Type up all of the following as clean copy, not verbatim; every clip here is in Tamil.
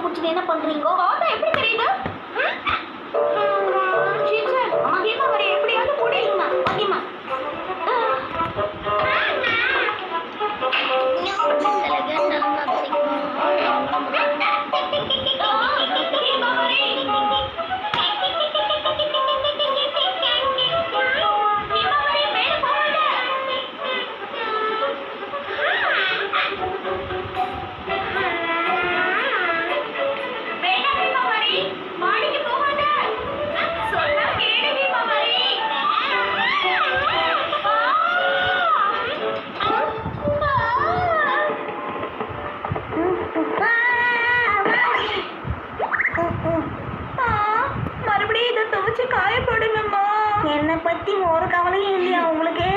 பிடிச்சது என்ன பண்றீங்க? பார்த்தா எப்படி தெரியுது? டீச்சர், ஹீமாவரி எப்படியாவது முடியுமா? ஓகேம்மா. மறுபடியும் இதை துவைச்சு காயப்படுங்கம்மா. என்னை பத்தி ஒரு கவலையும் இல்லையா உங்களுக்கு?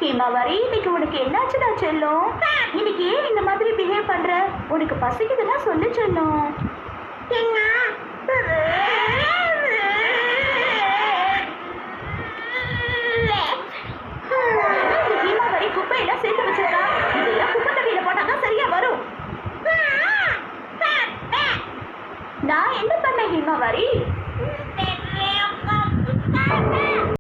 ஹீமாவரி, இன்னைக்கு உனக்கு என்னாச்சுடா செல்லும்? இன்னைக்கு ஏன் இந்த மாதிரி பிஹேவ் பண்ற? உனக்கு பசிக்குதுன்னா சொல்லு செல்லும். ஹீமாவரி குப்பையெல்லாம் சேர்த்து வச்சிருக்கா. இதெல்லாம் குப்பை தொட்டியில போட்டாதான் சரியா வரும். நான் என்ன பண்ண ஹீமாவரி?